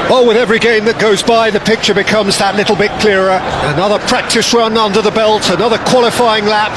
Well, with every game that goes by, the picture becomes that little bit clearer. Another practice run under the belt, another qualifying lap,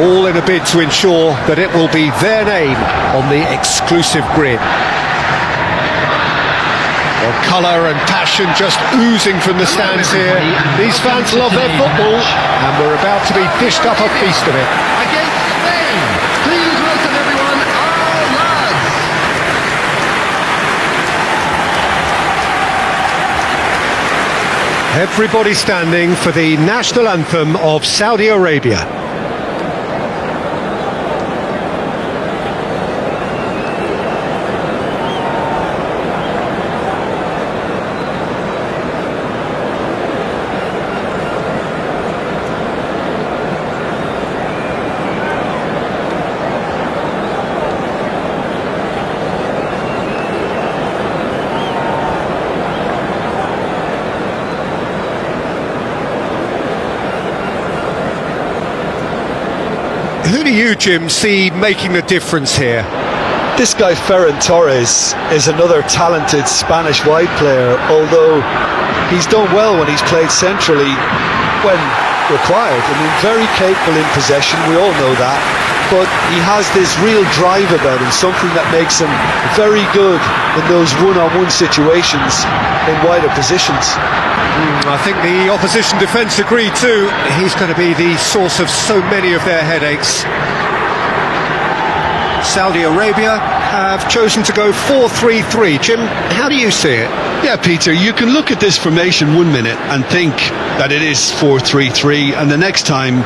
all in a bid to ensure that it will be their name on the exclusive grid. Well, colour and passion just oozing from the stands here. These fans love their football, and we're about to be dished up a feast of it. Against Spain, please welcome everyone, our lads. Everybody standing for the national anthem of Saudi Arabia. Who do you, Jim, see making the difference here? This guy Ferran Torres is another talented Spanish wide player, although he's done well when he's played centrally when required. I mean, very capable in possession, we all know that, but he has this real drive about him, something that makes him very good in those one-on-one situations in wider positions. I think the opposition defence agree too. He's going to be the source of so many of their headaches. Saudi Arabia have chosen to go 4-3-3. Jim, how do you see it? Yeah, Peter, you can look at this formation 1 minute and think that it is 4-3-3, and the next time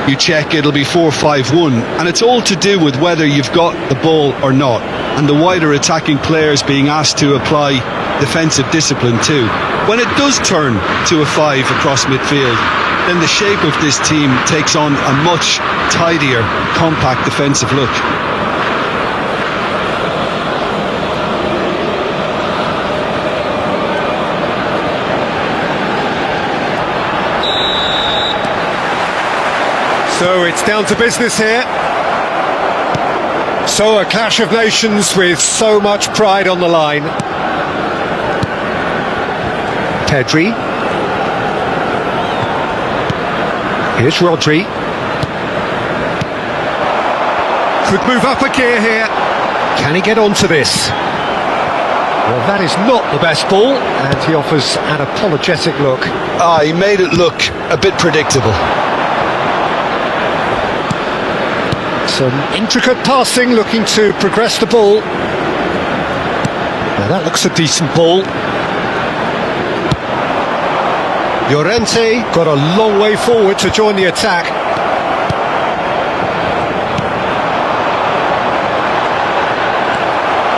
you check it'll be 4-5-1, and it's all to do with whether you've got the ball or not, and the wider attacking players being asked to apply defensive discipline too. When it does turn to a 5 across midfield, then the shape of this team takes on a much tidier, compact defensive look. So it's down to business here. So a clash of nations with so much pride on the line. Pedri. Here's Rodri. Could move up a gear here. Can he get onto this? Well, that is not the best ball, and he offers an apologetic look. He made it look a bit predictable. Some intricate passing, looking to progress the ball. Now that looks a decent ball. Llorente got a long way forward to join the attack.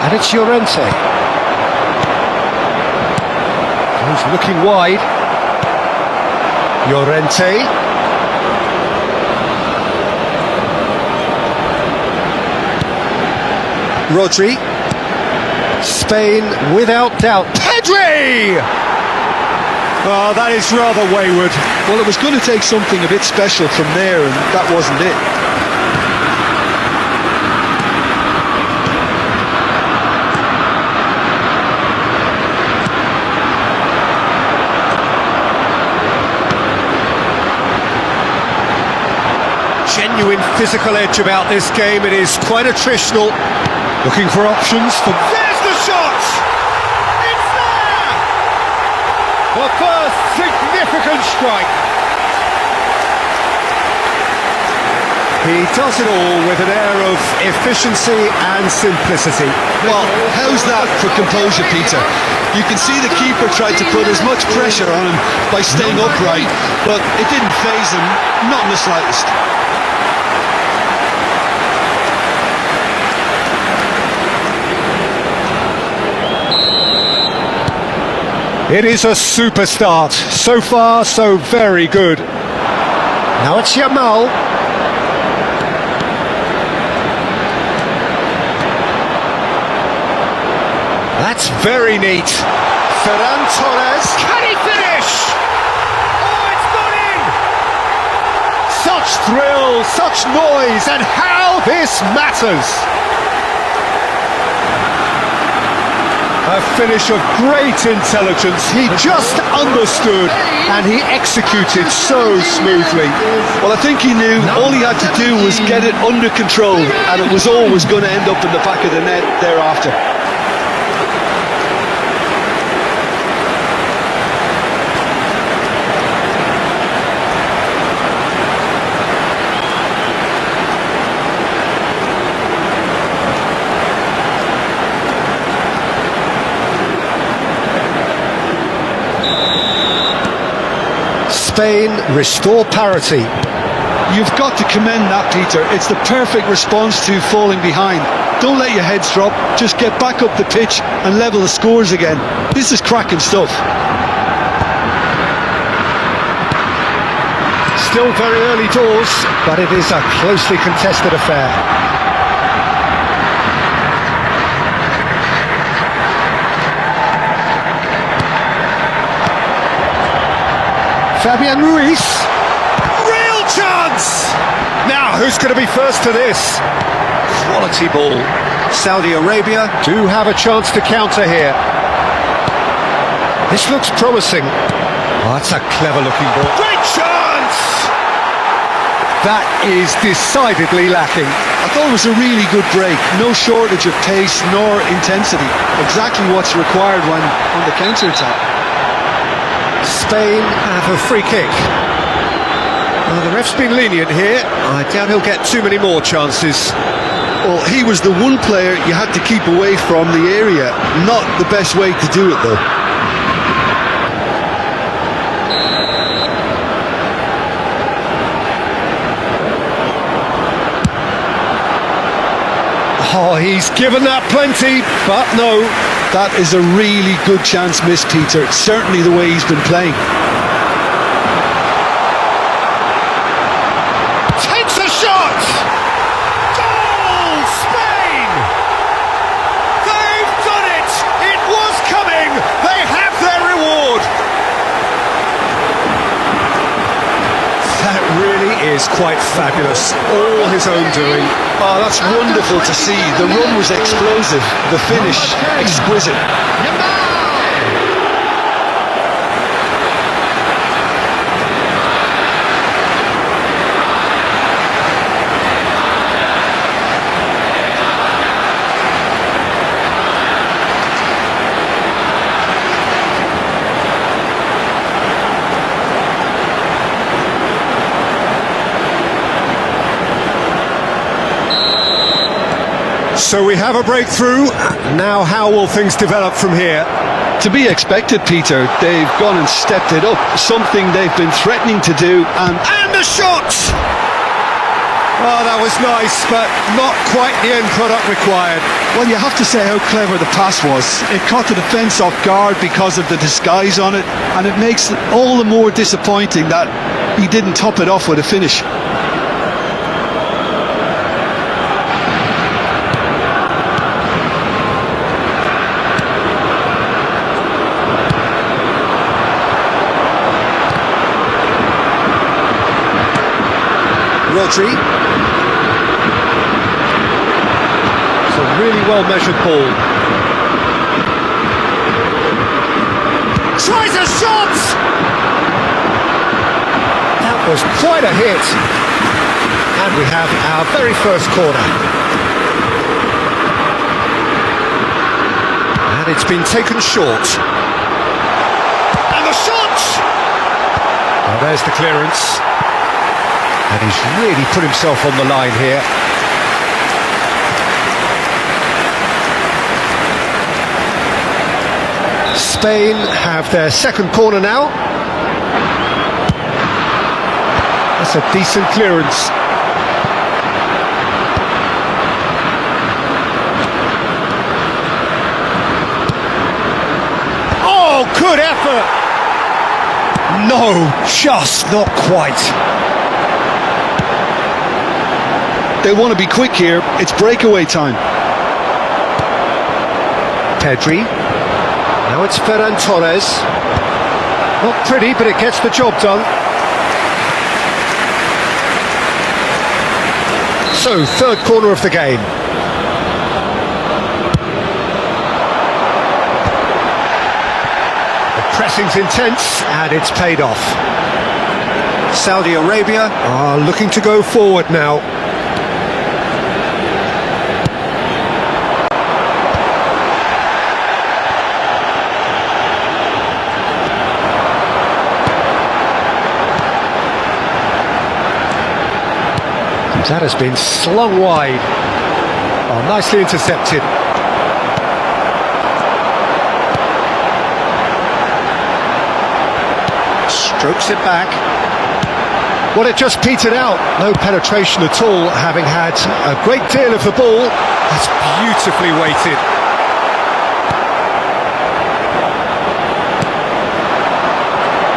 And it's Llorente. He's looking wide. Llorente. Rodri. Spain without doubt. Pedri! Oh, that is rather wayward. Well, it was going to take something a bit special from there, and that wasn't it. Genuine physical edge about this game. It is quite attritional. Looking for options. There's the shot! It's there! The first significant strike. He does it all with an air of efficiency and simplicity. Well, how's that for composure, Peter? You can see the keeper tried to put as much pressure on him by staying upright, but it didn't faze him, not in the slightest. It is a super start. So far, so very good. Now it's Yamal. That's very neat. Ferran Torres. Can he finish? Oh, it's gone in! Such thrill, such noise, and how this matters! A finish of great intelligence. He just understood and he executed so smoothly. Well, I think he knew all he had to do was get it under control, and it was always going to end up in the back of the net thereafter. Spain restore parity. You've got to commend that, Peter. It's the perfect response to falling behind. Don't let your heads drop, just get back up the pitch and level the scores again. This is cracking stuff. Still very early doors, but it is a closely contested affair. Fabian Ruiz, real chance! Now, who's going to be first to this? Quality ball. Saudi Arabia do have a chance to counter here. This looks promising. Oh, that's a clever looking ball. Great chance! That is decidedly lacking. I thought it was a really good break. No shortage of pace nor intensity. Exactly what's required when on the counter-attack. Spain have a free kick. Well, the ref's been lenient here. I doubt he'll get too many more chances. Well, he was the one player you had to keep away from the area. Not the best way to do it, though. Oh, he's given that plenty, but no. That is a really good chance missed, Peter. Certainly the way he's been playing. Takes a shot! Goal! Spain! They've done it! It was coming! They have their reward! That really is quite fabulous. All his own doing. Oh, that's wonderful to see. The run was explosive, the finish exquisite. So we have a breakthrough. Now how will things develop from here? To be expected, Peter. They've gone and stepped it up. Something they've been threatening to do, and the shot! Oh, that was nice, but not quite the end product required. well, you have to say how clever the pass was. It caught the defence off guard because of the disguise on it, and it makes it all the more disappointing that he didn't top it off with a finish. Rodri. It's a really well measured ball. Tries a shot! That was quite a hit. And we have our very first corner. And it's been taken short. And the shot! Oh, there's the clearance. And he's really put himself on the line here. Spain have their second corner now. That's a decent clearance. Oh, good effort! No, just not quite. They want to be quick here. It's breakaway time. Pedri. Now it's Ferran Torres. Not pretty, but it gets the job done. So, third corner of the game. The pressing's intense, and it's paid off. Saudi Arabia are looking to go forward now. That has been slung wide. Oh, nicely intercepted. Strokes it back. Well, it just petered out. No penetration at all, having had a great deal of the ball. That's beautifully weighted.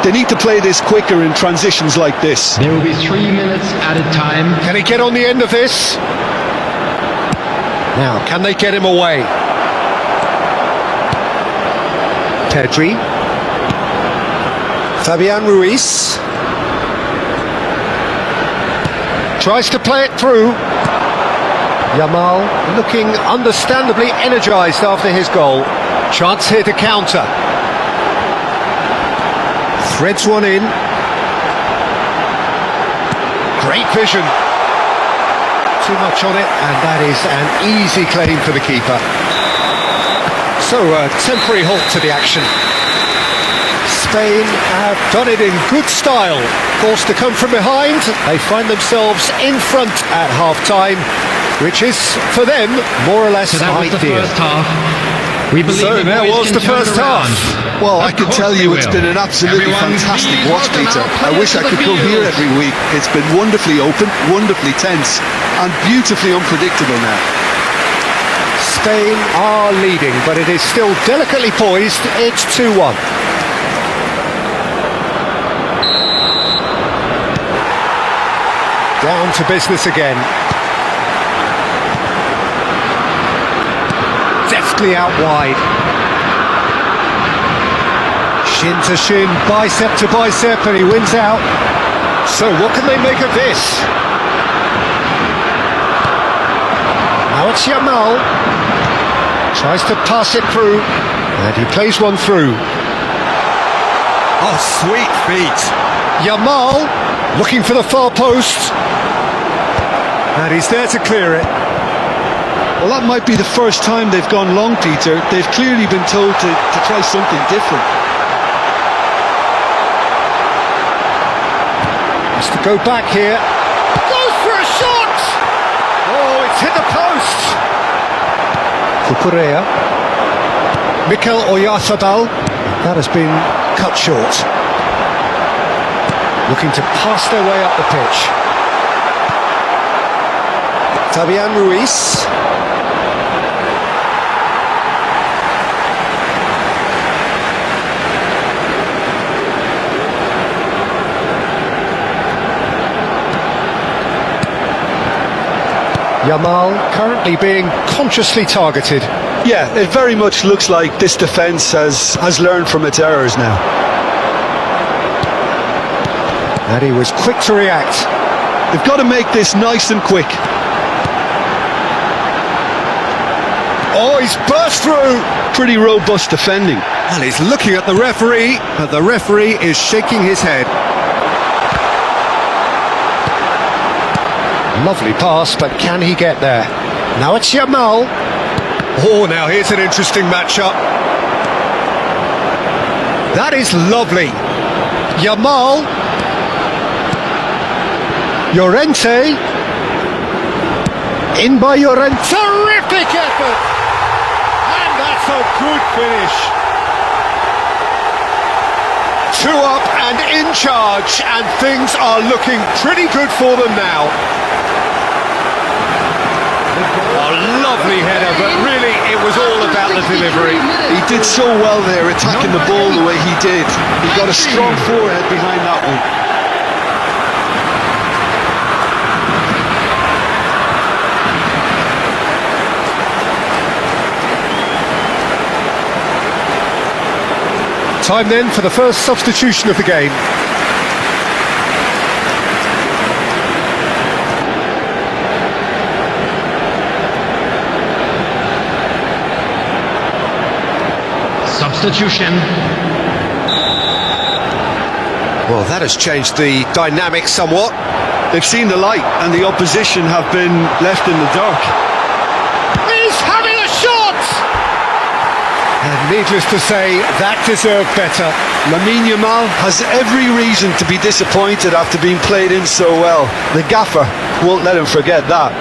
They need to play this quicker in transitions like this. There will be 3 minutes added time. Can he get on the end of this? Now, can they get him away? Pedri. Fabian Ruiz. Tries to play it through. Yamal looking understandably energised after his goal. Chance here to counter. Threads one in. Great vision. Too much on it, and that is an easy claim for the keeper. So a temporary halt to the action. Spain have done it in good style. Forced to come from behind, they find themselves in front at half-time, which is, for them, more or less So that was the ideal. first half. We believe So the there boys was can the turn first it around. half. Well, I Of can course tell they you it's will. been an absolutely Everyone, fantastic please watch, welcome Peter. our I wish I players to could the come here field. every week. It's been wonderfully open, wonderfully tense, and beautifully unpredictable now. Spain are leading, but it is still delicately poised. It's 2-1. Down to business again. Deftly out wide. Shin to shin, bicep to bicep, and he wins out. So what can they make of this? Now it's Yamal. Tries to pass it through, and he plays one through. Oh, sweet feet. Yamal looking for the far post. And he's there to clear it. Well, that might be the first time they've gone long, Peter. They've clearly been told to try something different. Has to go back here. Goes for a shot! Oh, it's hit the post. Cucurella. Mikel Oyarzabal. That has been cut short. Looking to pass their way up the pitch. Fabian Ruiz. Yamal currently being consciously targeted. Yeah, it very much looks like this defence has learned from its errors now. And he was quick to react. They've got to make this nice and quick. Oh, he's burst through. Pretty robust defending. And he's looking at the referee, and the referee is shaking his head. Lovely pass, but can he get there? Now it's Yamal. Oh, now here's an interesting matchup. That is lovely. Yamal. Llorente. In by Llorente. Terrific effort. And that's a good finish. 2 up and in charge, and things are looking pretty good for them now. A lovely header, but really it was all about the delivery. He did so well there, attacking the ball the way he did. He got a strong forehead behind that one. Time then for the first substitution of the game. Substitution. Well, that has changed the dynamic somewhat. They've seen the light and the opposition have been left in the dark. He's having a shot! And needless to say, that deserved better. Lamine Yamal has every reason to be disappointed after being played in so well. The gaffer won't let him forget that.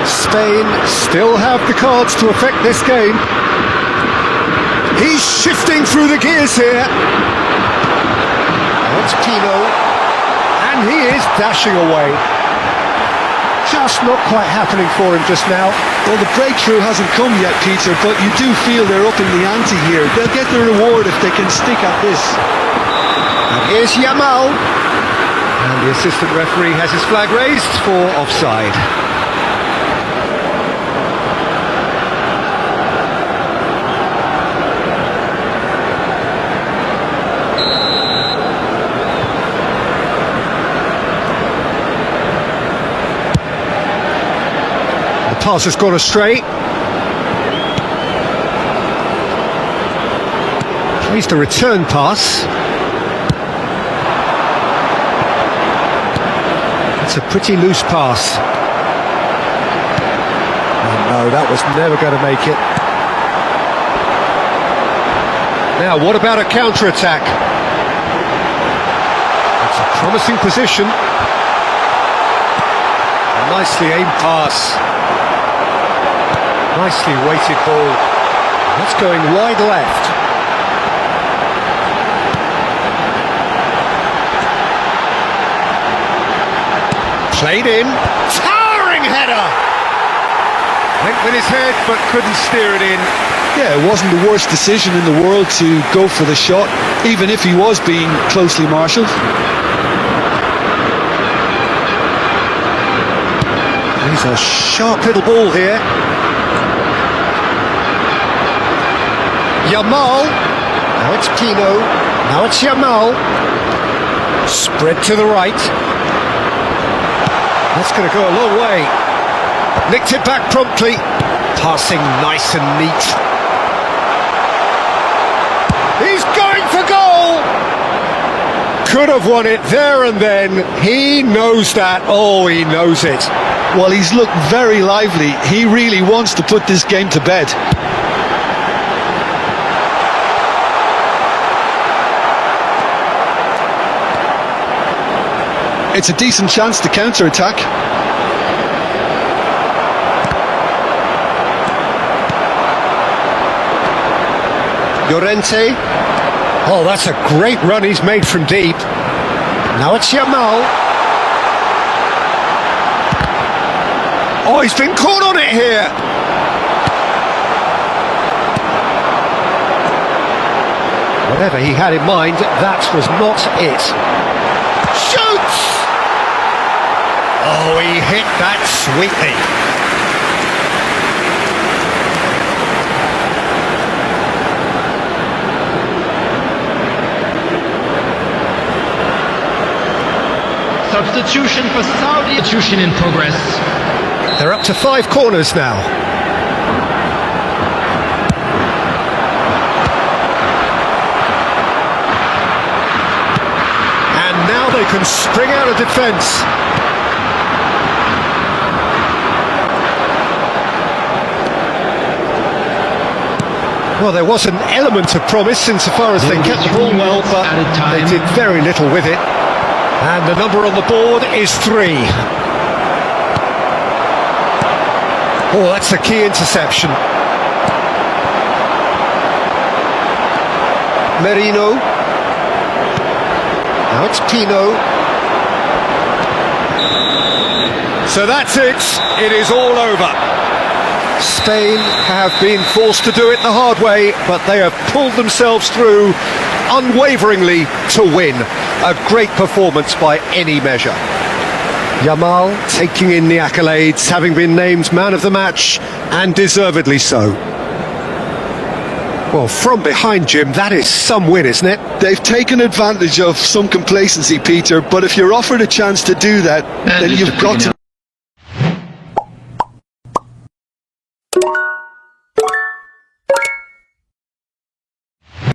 Spain still have the cards to affect this game. He's shifting through the gears here. That's Pino, and he is dashing away. Just not quite happening for him just now. Well, the breakthrough hasn't come yet, Peter, but you do feel they're upping the ante here. They'll get the reward if they can stick at this. And here's Yamal. And the assistant referee has his flag raised for offside. Pass has gone astray. Plays the return pass. It's a pretty loose pass. Oh no, that was never going to make it. Now, what about a counter-attack? It's a promising position. A nicely aimed pass. Nicely weighted ball. That's going wide left. Played in. Towering header! Went with his head but couldn't steer it in. Yeah, it wasn't the worst decision in the world to go for the shot, even if he was being closely marshalled. He's a sharp little ball here. Yamal. Now it's Pino. Now it's Yamal. Spread to the right. That's going to go a long way. Nicked it back promptly. Passing nice and neat. He's going for goal! Could have won it there and then. He knows that. Oh, he knows it. Well, he's looked very lively. He really wants to put this game to bed. It's a decent chance to counter-attack. Llorente. Oh, that's a great run he's made from deep. Now it's Yamal. Oh, he's been caught on it here. Whatever he had in mind, that was not it. Shoots! Oh, he hit that sweetly. Substitution for Saudi. Substitution in progress. They're up to 5 corners now. And now they can spring out of defence. Well, there was an element of promise insofar as they kept the ball well, but they did very little with it. And the number on the board is 3. Oh, that's a key interception. Merino. Now it's Pino. So that's it. It is all over. Spain have been forced to do it the hard way, but they have pulled themselves through unwaveringly to win. A great performance by any measure. Yamal taking in the accolades, having been named man of the match, and deservedly so. Well, from behind, Jim, that is some win, isn't it? They've taken advantage of some complacency, Peter, but if you're offered a chance to do that, then you've got to